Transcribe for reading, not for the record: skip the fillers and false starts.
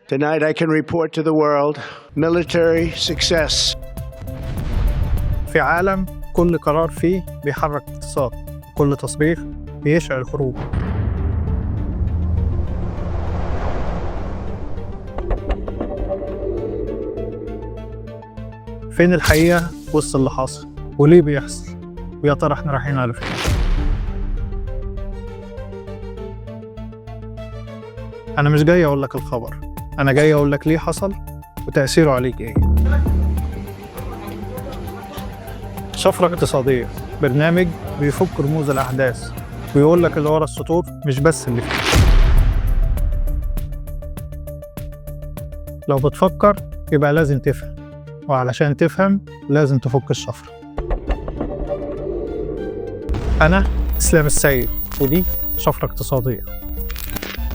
Tonight I can report to the world military success. في عالم كل قرار فيه بيحرك اقتصاد، كل تصريح بيشعل حروب. فين الحقيقة وسط اللي حاصل؟ وليه بيحصل؟ ويا ترى احنا رايحين على فين؟ أنا مش جاي أقول لك الخبر، أنا جاي أقول لك ليه حصل وتأثيره عليك إيه. شفرة اقتصادية، برنامج بيفك رموز الأحداث ويقول لك اللي ورا السطور مش بس اللي فيه. لو بتفكر يبقى لازم تفهم، وعلشان تفهم لازم تفك الشفرة. أنا إسلام السيد، ودي شفرة اقتصادية.